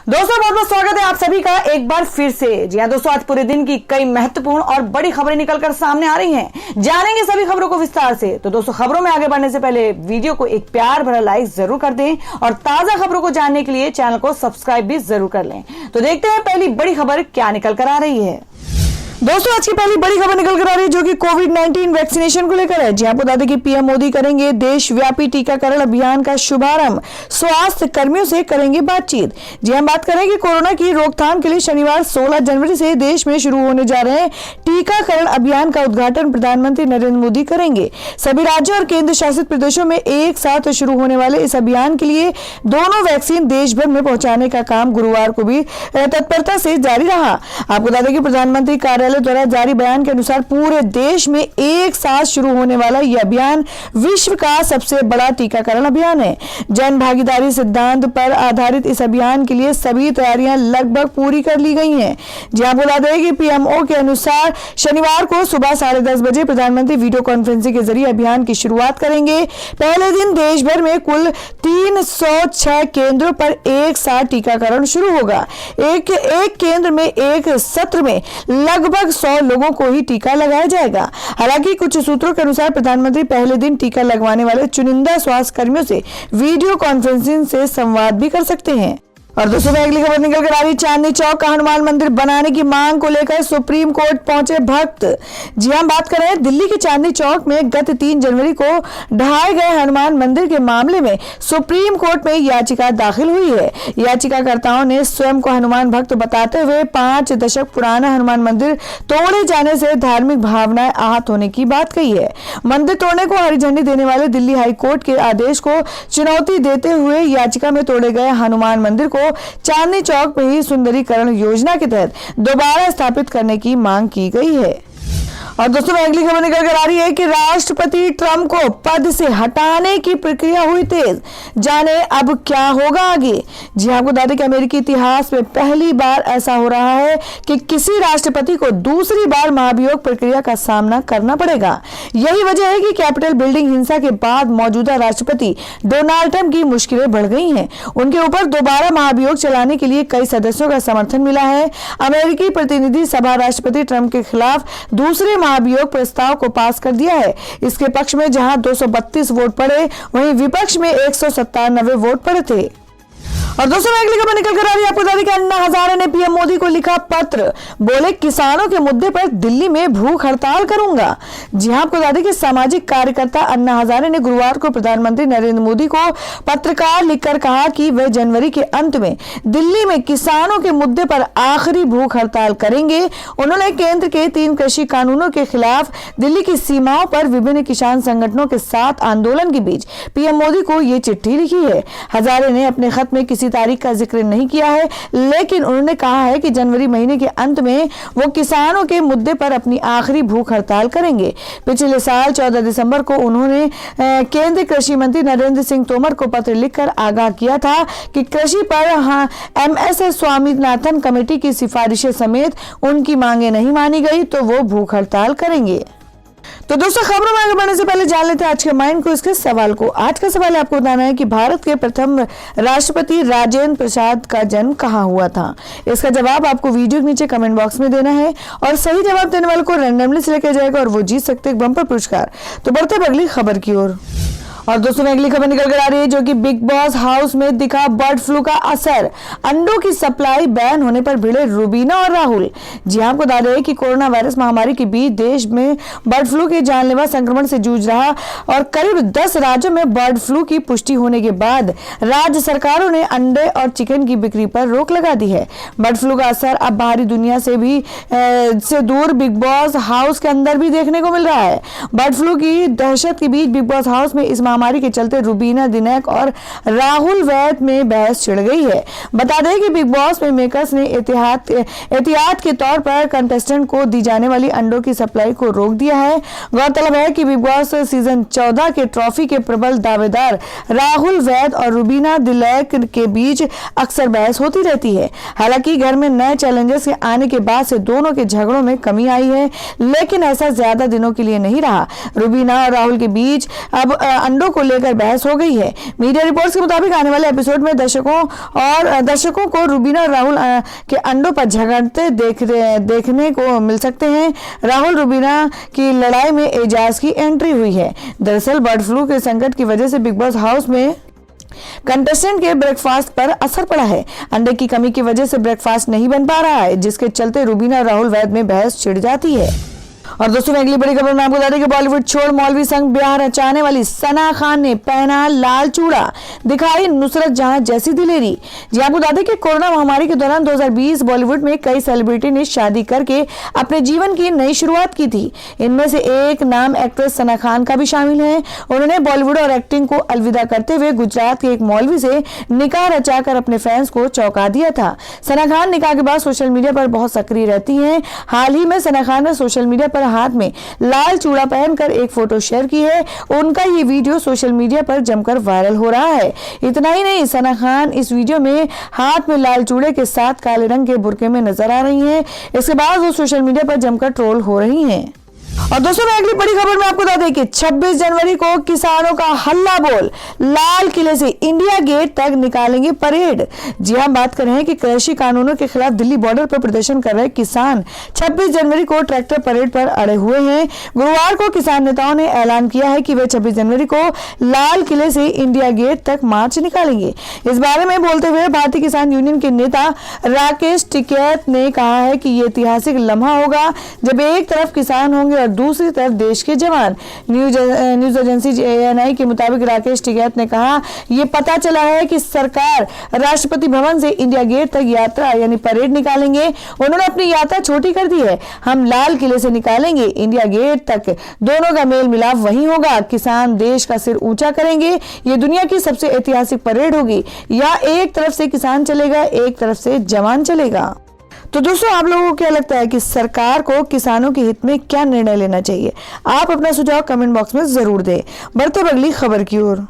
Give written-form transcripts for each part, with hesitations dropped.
दोस्तों बहुत बहुत स्वागत है आप सभी का एक बार फिर से। जी हाँ दोस्तों, आज पूरे दिन की कई महत्वपूर्ण और बड़ी खबरें निकलकर सामने आ रही हैं। जानेंगे सभी खबरों को विस्तार से। तो दोस्तों, खबरों में आगे बढ़ने से पहले वीडियो को एक प्यार भरा लाइक जरूर कर दें और ताजा खबरों को जानने के लिए चैनल को सब्सक्राइब भी जरूर कर लें। तो देखते हैं पहली बड़ी खबर क्या निकल कर आ रही है। दोस्तों, आज की पहली बड़ी खबर निकल कर आ रही है जो कि कोविड-19 वैक्सीनेशन को लेकर है। जी आपको बता दें कि पीएम मोदी करेंगे देशव्यापी टीकाकरण अभियान का शुभारंभ, स्वास्थ्य कर्मियों से करेंगे बातचीत। जी हम बात करें कि कोरोना की रोकथाम के लिए शनिवार 16 जनवरी से देश में शुरू होने जा रहे टीकाकरण अभियान का उद्घाटन प्रधानमंत्री नरेंद्र मोदी करेंगे। सभी राज्यों और केंद्र शासित प्रदेशों में एक साथ शुरू होने वाले इस अभियान के लिए दोनों वैक्सीन देश भर में पहुंचाने का काम गुरुवार को भी तत्परता से जारी रहा। आपको बता दें कि प्रधानमंत्री कार्यालय द्वारा जारी बयान के अनुसार पूरे देश में एक साथ शुरू होने वाला यह अभियान विश्व का सबसे बड़ा टीकाकरण अभियान है। जन भागीदारी सिद्धांत पर आधारित इस अभियान के लिए सभी तैयारियां लगभग पूरी कर ली गई हैं। जी आपको बता दें कि पीएमओ के अनुसार शनिवार को सुबह 10:30 बजे प्रधानमंत्री वीडियो कॉन्फ्रेंसिंग के जरिए अभियान की शुरुआत करेंगे। पहले दिन देश भर में कुल 306 केंद्रों पर एक साथ टीकाकरण शुरू होगा। एक केंद्र में एक सत्र में लगभग 100 लोगों को ही टीका लगाया जाएगा। हालांकि कुछ सूत्रों के अनुसार प्रधानमंत्री पहले दिन टीका लगवाने वाले चुनिंदा स्वास्थ्य कर्मियों से वीडियो कॉन्फ्रेंसिंग से संवाद भी कर सकते हैं। और दोस्तों, अगली खबर निकल कर आ रही, चांदनी चौक का हनुमान मंदिर बनाने की मांग को लेकर सुप्रीम कोर्ट पहुंचे भक्त। जी हम बात कर रहे हैं दिल्ली के चांदनी चौक में गत 3 जनवरी को ढहाए गए हनुमान मंदिर के मामले में सुप्रीम कोर्ट में याचिका दाखिल हुई है। याचिकाकर्ताओं ने स्वयं को हनुमान भक्त बताते हुए 5 दशक पुराना हनुमान मंदिर तोड़े जाने से धार्मिक भावनाएं आहत होने की बात कही है। मंदिर तोड़ने को हरी झंडी देने वाले दिल्ली हाईकोर्ट के आदेश को चुनौती देते हुए याचिका में तोड़े गए हनुमान मंदिर को चांदनी चौक में ही सुंदरीकरण योजना के तहत दोबारा स्थापित करने की मांग की गई है। और दोस्तों, अगली खबर निकल कर आ रही है कि राष्ट्रपति ट्रंप को पद से हटाने की प्रक्रिया हुई तेज। जाने अब क्या होगा आगे। जी आपको बता दें कि अमेरिकी इतिहास में पहली बार ऐसा हो रहा है कि किसी राष्ट्रपति को दूसरी बार महाभियोग प्रक्रिया का सामना करना पड़ेगा। यही वजह है कि कैपिटल बिल्डिंग हिंसा के बाद मौजूदा राष्ट्रपति डोनाल्ड ट्रंप की मुश्किलें बढ़ गई हैं। उनके ऊपर दोबारा महाभियोग चलाने के लिए कई सदस्यों का समर्थन मिला है। अमेरिकी प्रतिनिधि सभा राष्ट्रपति ट्रंप के खिलाफ दूसरे महाभियोग प्रस्ताव को पास कर दिया है। इसके पक्ष में जहां 232 वोट पड़े, वहीं विपक्ष में 197 वोट पड़े थे। और दोस्तों, अगली खबर निकल कर आ रही है। आपको बता दें कि अन्ना हजारे ने पीएम मोदी को लिखा पत्र, बोले किसानों के मुद्दे पर दिल्ली में भूख हड़ताल करूंगा। जी हां, आपको बता दें कि सामाजिक कार्यकर्ता अन्ना हजारे ने गुरुवार को प्रधानमंत्री नरेंद्र मोदी को पत्रकार लिखकर कहा कि वे जनवरी के अंत में दिल्ली में किसानों के मुद्दे पर आखिरी भूख हड़ताल करेंगे। उन्होंने केंद्र के 3 कृषि कानूनों के खिलाफ दिल्ली की सीमाओं पर विभिन्न किसान संगठनों के साथ आंदोलन के बीच पीएम मोदी को ये चिट्ठी लिखी है। हजारे ने अपने खत में किसी तारीख का जिक्र नहीं किया है, लेकिन उन्होंने कहा है कि जनवरी महीने के अंत में वो किसानों के मुद्दे पर अपनी आखिरी भूख हड़ताल करेंगे। पिछले साल 14 दिसंबर को उन्होंने केंद्रीय कृषि मंत्री नरेंद्र सिंह तोमर को पत्र लिखकर आगाह किया था कि कृषि पर एमएस स्वामीनाथन कमेटी की सिफारिशें समेत उनकी मांगे नहीं मानी गई तो वो भूख हड़ताल करेंगे। तो दोस्तों, खबरों में आगे बढ़ने से पहले जान लेते हैं आज के माइंड को इसके सवाल को। आज का सवाल आपको बताना है कि भारत के प्रथम राष्ट्रपति राजेंद्र प्रसाद का जन्म कहाँ हुआ था। इसका जवाब आपको वीडियो के नीचे कमेंट बॉक्स में देना है और सही जवाब देने वाले को रैंडमली सिलेक्ट किया जाएगा और वो जीत सकते हैं बम्पर पुरस्कार। तो बढ़ते हैं अगली खबर की ओर। और दोस्तों, अगली खबर निकल कर आ रही है जो कि बिग बॉस हाउस में दिखा बर्ड फ्लू का असर, अंडों की सप्लाई बैन होने पर भिड़े रुबीना और राहुल। जी आपको बता दें कि कोरोना वायरस महामारी के बीच देश में बर्ड फ्लू के जानलेवा संक्रमण से जूझ रहा और करीब 10 राज्यों में बर्ड फ्लू की पुष्टि होने के बाद राज्य सरकारों ने अंडे और चिकन की बिक्री पर रोक लगा दी है। बर्ड फ्लू का असर अब बाहरी दुनिया से दूर बिग बॉस हाउस के अंदर भी देखने को मिल रहा है। बर्ड फ्लू की दहशत के बीच बिग बॉस हाउस में इस महामारी के चलते रुबीना दिनेक और राहुल वैद में बहस छिड़ गई है। बता दें कि बिग बॉस में मेकर्स ने एहतियात के तौर पर कंटेस्टेंट को दी जाने वाली अंडों की सप्लाई को रोक दिया है। गौरतलब है कि बिग बॉस सीजन 14 के ट्रॉफी के प्रबल दावेदार राहुल वैद और रुबीना दिनेक के बीच अक्सर बहस होती रहती है। हालांकि घर में नए चैलेंजर्स के आने के बाद से दोनों के झगड़ों में कमी आई है, लेकिन ऐसा ज्यादा दिनों के लिए नहीं रहा। रुबीना और राहुल के बीच अब अंडों खबरों को लेकर बहस हो गई है। मीडिया रिपोर्ट्स के मुताबिक आने वाले एपिसोड में दर्शकों को रुबीना और राहुल के अंडों पर झगड़ते देखने को मिल सकते हैं। राहुल रुबीना की लड़ाई में एजाज की एंट्री हुई है। दरअसल बर्ड फ्लू के संकट की वजह से बिग बॉस हाउस में कंटेस्टेंट के ब्रेकफास्ट पर असर पड़ा है। अंडे की कमी की वजह से ब्रेकफास्ट नहीं बन पा रहा है, जिसके चलते रुबीना और राहुल वैद में बहस छिड़ जाती है। और दोस्तों अगली बड़ी खबर में आपको बता दें कि बॉलीवुड छोड़ मौलवी संग ब्याह रचाने वाली सना खान ने पहना लाल चूड़ा, दिखाई नुसरत जहां जैसी दिलेरी। जी आपको बता दें कि कोरोना महामारी के दौरान 2020 बॉलीवुड में कई सेलिब्रिटी ने शादी करके अपने जीवन की नई शुरुआत की थी। इनमें से एक नाम एक्ट्रेस सना खान का भी शामिल है। उन्होंने बॉलीवुड और एक्टिंग को अलविदा करते हुए गुजरात के एक मौलवी से निकाह रचाकर अपने फैंस को चौंका दिया था। सना खान निकाह के बाद सोशल मीडिया पर बहुत सक्रिय रहती हैं। हाल ही में सना खान ने सोशल मीडिया पर हाथ में लाल चूड़ा पहनकर एक फोटो शेयर की है। उनका ये वीडियो सोशल मीडिया पर जमकर वायरल हो रहा है। इतना ही नहीं, सना खान इस वीडियो में हाथ में लाल चूड़े के साथ काले रंग के बुर्के में नजर आ रही हैं। इसके बाद वो सोशल मीडिया पर जमकर ट्रोल हो रही हैं। और दोस्तों अगली बड़ी खबर में आपको बता दें कि 26 जनवरी को किसानों का हल्ला बोल, लाल किले से इंडिया गेट तक निकालेंगे परेड। जी हम बात कर रहे हैं कि कृषि कानूनों के खिलाफ दिल्ली बॉर्डर पर प्रदर्शन कर रहे किसान 26 जनवरी को ट्रैक्टर परेड पर अड़े हुए हैं। गुरुवार को किसान नेताओं ने ऐलान किया है कि वे 26 जनवरी को लाल किले से इंडिया गेट तक मार्च निकालेंगे। इस बारे में बोलते हुए भारतीय किसान यूनियन के नेता राकेश टिकैत ने कहा है कि ये ऐतिहासिक लम्हा होगा जब एक तरफ किसान होंगे दूसरी तरफ देश के जवान। न्यूज एजेंसी ANI के मुताबिक राकेश टिकैत ने कहा, ये पता चला है कि सरकार राष्ट्रपति भवन से इंडिया गेट तक यात्रा यानी परेड निकालेंगे। उन्होंने अपनी यात्रा छोटी कर दी है। हम लाल किले से निकालेंगे इंडिया गेट तक, दोनों का मेल मिलाप वहीं होगा। किसान देश का सिर ऊंचा करेंगे। ये दुनिया की सबसे ऐतिहासिक परेड होगी। या एक तरफ से किसान चलेगा, एक तरफ से जवान चलेगा। तो दोस्तों आप लोगों को क्या लगता है कि सरकार को किसानों के हित में क्या निर्णय लेना चाहिए? आप अपना सुझाव कमेंट बॉक्स में जरूर दें। बढ़ते हैं अगली खबर की ओर।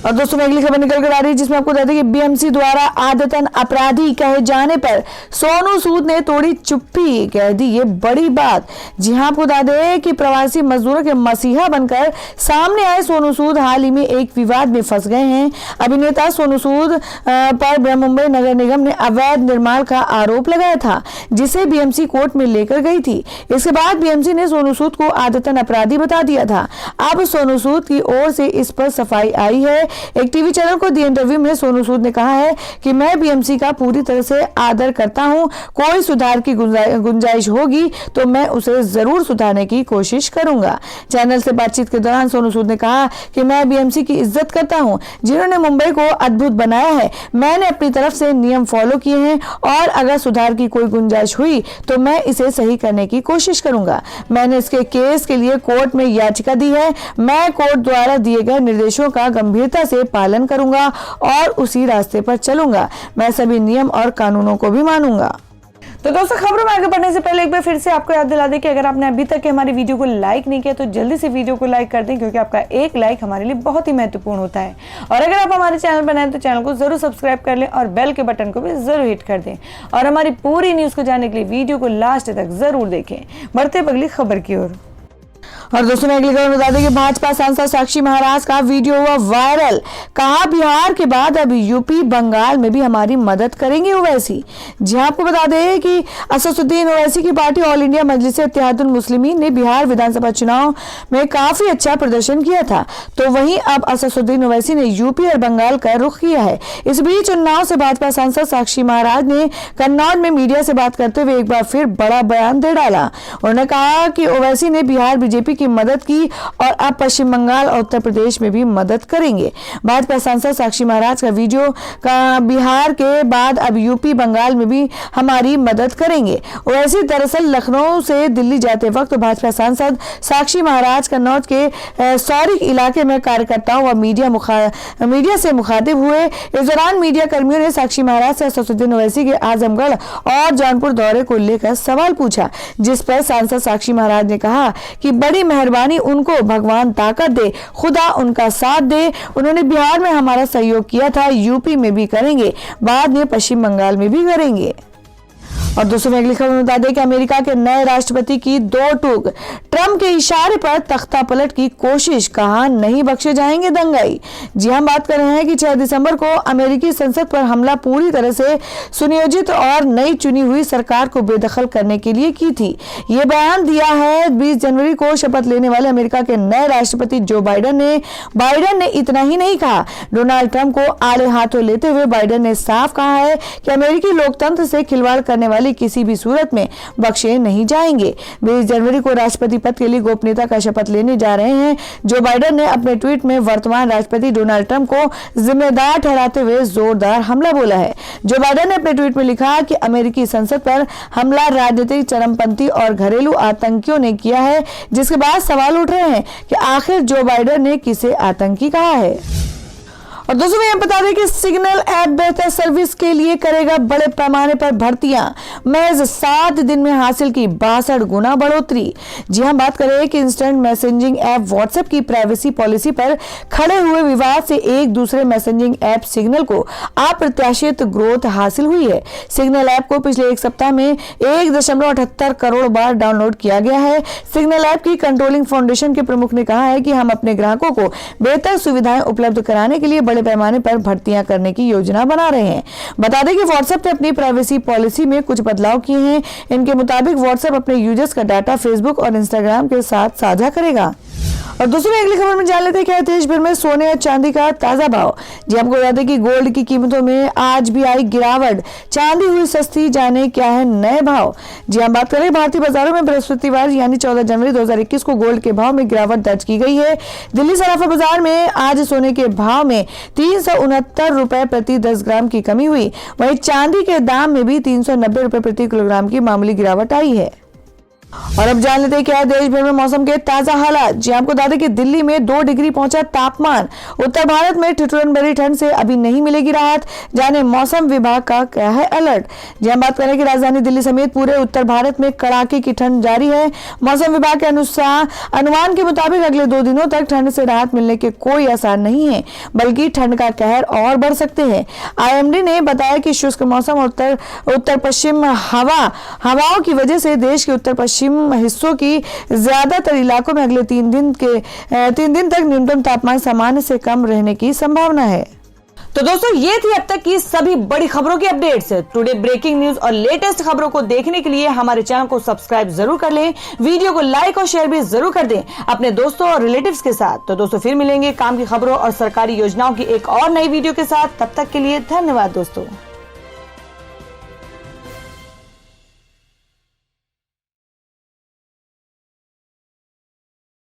और दोस्तों अगली खबर निकल कर आ रही है जिसमें आपको बता दें कि BMC द्वारा आदतन अपराधी कहे जाने पर सोनू सूद ने तोड़ी चुप्पी, कह दी ये बड़ी बात। जी हां आपको बता दें कि प्रवासी मजदूरों के मसीहा बनकर सामने आए सोनू सूद हाल ही में एक विवाद में फंस गए हैं। अभिनेता सोनू सूद पर मुंबई नगर निगम ने अवैध निर्माण का आरोप लगाया था, जिसे BMC कोर्ट में लेकर गई थी। इसके बाद BMC ने सोनू सूद को आदतन अपराधी बता दिया था। अब सोनू सूद की ओर से इस पर सफाई आई है। एक टीवी चैनल को दिए इंटरव्यू में सोनू सूद ने कहा है कि मैं BMC का पूरी तरह से आदर करता हूं। कोई सुधार की गुंजाइश होगी तो मैं उसे जरूर सुधारने की कोशिश करूंगा। चैनल से बातचीत के दौरान सोनू सूद ने कहा कि मैं BMC की इज्जत करता हूं, जिन्होंने मुंबई को अद्भुत बनाया है। मैंने अपनी तरफ से नियम फॉलो किए हैं और अगर सुधार की कोई गुंजाइश हुई तो मैं इसे सही करने की कोशिश करूंगा। मैंने इसके केस के लिए कोर्ट में याचिका दी है। मैं कोर्ट द्वारा दिए गए निर्देशों का गंभीरता से पालन करूंगा और उसी रास्ते पर चलूंगा। मैं सभी नियम और कानूनों को भी मानूंगा। तो दोस्तों खबरों में आगे बढ़ने से पहले एक बार फिर से आपको याद दिला दें कि अगर आपने अभी तक हमारी वीडियो को लाइक नहीं किया तो जल्दी से वीडियो को लाइक कर दें, क्योंकि आपका एक लाइक हमारे लिए बहुत ही महत्वपूर्ण होता है। और अगर आप हमारे चैनल पर नए हैं तो चैनल को जरूर सब्सक्राइब कर लें और बेल के बटन को भी जरूर हिट कर दें। और हमारी पूरी न्यूज को जानने के लिए वीडियो को लास्ट तक जरूर देखें। बढ़ते अगली खबर की ओर। और दोस्तों मैं अगली खबर बता दें कि भाजपा सांसद साक्षी महाराज का वीडियो हुआ वायरल। कहा बिहार के बाद अब यूपी बंगाल में भी हमारी मदद करेंगे ओवैसी। जी आपको बता दें कि असदुद्दीन ओवैसी की पार्टी ऑल इंडिया मजलिस इत्तेहादुल मुस्लिमीन ने बिहार विधानसभा चुनाव में काफी अच्छा प्रदर्शन किया था, तो वहीं अब असदुद्दीन ओवैसी ने यूपी और बंगाल का रुख किया है। इस बीच उन्नाव से भाजपा सांसद साक्षी महाराज ने कन्नौज में मीडिया से बात करते हुए एक बार फिर बड़ा बयान दे डाला। उन्होंने कहा कि ओवैसी ने बिहार बीजेपी की मदद की और अब पश्चिम बंगाल और उत्तर प्रदेश में भी मदद करेंगे। भाजपा सांसद साक्षी महाराज का वीडियो का बिहार के बाद अब यूपी बंगाल में भी हमारी मदद करेंगे। ओवैसी दरअसल लखनऊ से दिल्ली जाते वक्त भाजपा सांसद साक्षी महाराज कन्नौज के सौरिक इलाके में कार्यकर्ताओं व मीडिया से मुखातिब हुए। इस दौरान मीडिया कर्मियों ने साक्षी महाराज से असदुद्दीन ओवैसी के आजमगढ़ और जौनपुर दौरे को लेकर सवाल पूछा, जिस पर सांसद साक्षी महाराज ने कहा कि बड़ी मेहरबानी उनको भगवान ताकत दे, खुदा उनका साथ दे। उन्होंने बिहार में हमारा सहयोग किया था, यूपी में भी करेंगे, बाद में पश्चिम बंगाल में भी करेंगे। और दोस्तों अगली खबर में बता दें कि अमेरिका के नए राष्ट्रपति की दो टूक, ट्रंप के इशारे पर तख्ता पलट की कोशिश, कहा नहीं बख्शे जाएंगे दंगाई। जी हम बात कर रहे हैं कि 6 दिसंबर को अमेरिकी संसद पर हमला पूरी तरह से सुनियोजित और नई चुनी हुई सरकार को बेदखल करने के लिए की थी। ये बयान दिया है 20 जनवरी को शपथ लेने वाले अमेरिका के नए राष्ट्रपति जो बाइडेन ने इतना ही नहीं कहा, डोनाल्ड ट्रंप को आड़े हाथों लेते हुए बाइडेन ने साफ कहा है कि अमेरिकी लोकतंत्र से खिलवाड़ करने वाली किसी भी सूरत में बख्शे नहीं जाएंगे। 20 जनवरी को राष्ट्रपति पद के लिए गोपनीयता का शपथ लेने जा रहे हैं। जो बाइडेन ने अपने ट्वीट में वर्तमान राष्ट्रपति डोनाल्ड ट्रंप को जिम्मेदार ठहराते हुए जोरदार हमला बोला है। जो बाइडेन ने अपने ट्वीट में लिखा कि अमेरिकी संसद पर हमला राजनीतिक चरमपंथी और घरेलू आतंकियों ने किया है, जिसके बाद सवाल उठ रहे हैं कि आखिर जो बाइडेन ने किसे आतंकी कहा है। और दोस्तों मैं बता दें कि सिग्नल ऐप बेहतर सर्विस के लिए करेगा बड़े पैमाने पर भर्तियां, महज 7 दिन में हासिल की 62 गुना बढ़ोतरी। जी हम बात करें कि इंस्टेंट मैसेजिंग ऐप व्हाट्सएप की प्राइवेसी पॉलिसी पर खड़े हुए विवाद से एक दूसरे मैसेजिंग ऐप सिग्नल को अप्रत्याशित ग्रोथ हासिल हुई है। सिग्नल ऐप को पिछले एक सप्ताह में 1.78 करोड़ बार डाउनलोड किया गया है। सिग्नल ऐप की कंट्रोलिंग फाउंडेशन के प्रमुख ने कहा है कि हम अपने ग्राहकों को बेहतर सुविधाएं उपलब्ध कराने के लिए बड़े पैमाने पर भर्तियां करने की योजना बना रहे हैं। बता दें कि व्हाट्सएप ने अपनी प्राइवेसी पॉलिसी में कुछ बदलाव किए हैं। इनके मुताबिक व्हाट्सएप अपने यूजर्स का डाटा फेसबुक और इंस्टाग्राम के साथ साझा करेगा। और दूसरी अगली खबर में जान लेते हैं क्या देश भर में सोने और चांदी का ताजा भाव। जी हमको बता दें कि गोल्ड की कीमतों में आज भी आई गिरावट, चांदी हुई सस्ती, जाने क्या है नए भाव। जी हम बात करें भारतीय बाजारों में बृहस्पतिवार यानी 14 जनवरी 2021 को गोल्ड के भाव में गिरावट दर्ज की गई है। दिल्ली सराफा बाजार में आज सोने के भाव में 369 रुपए प्रति 10 ग्राम की कमी हुई। वहीं चांदी के दाम में भी 390 रुपए प्रति किलोग्राम की मामूली गिरावट आई है। और अब जान लेते हैं क्या है देश भर में मौसम के ताजा हालात। जी आपको बता दें कि दिल्ली में 2 डिग्री पहुंचा तापमान। उत्तर भारत में ठिठुरन भरी ठंड से अभी नहीं मिलेगी राहत, जाने मौसम विभाग का क्या है अलर्ट। जी हम बात करें कि राजधानी दिल्ली समेत पूरे उत्तर भारत में कड़ाके की ठंड जारी है। मौसम विभाग के अनुमान के मुताबिक अगले 2 दिनों तक ठंड से राहत मिलने के कोई आसार नहीं है, बल्कि ठंड का कहर और बढ़ सकते हैं। IMD ने बताया कि शुष्क मौसम और उत्तर पश्चिम हवाओं की वजह से देश के उत्तर पश्चिम हिस्सों की ज्यादातर इलाकों में अगले 3 दिन तक न्यूनतम तापमान सामान्य से कम रहने की संभावना है। तो दोस्तों ये थी अब तक की सभी बड़ी खबरों की अपडेट्स। टुडे ब्रेकिंग न्यूज और लेटेस्ट खबरों को देखने के लिए हमारे चैनल को सब्सक्राइब जरूर कर लें, वीडियो को लाइक और शेयर भी जरूर कर दें अपने दोस्तों और रिलेटिव्स के साथ। तो दोस्तों फिर मिलेंगे काम की खबरों और सरकारी योजनाओं की एक और नई वीडियो के साथ। तब तक के लिए धन्यवाद दोस्तों।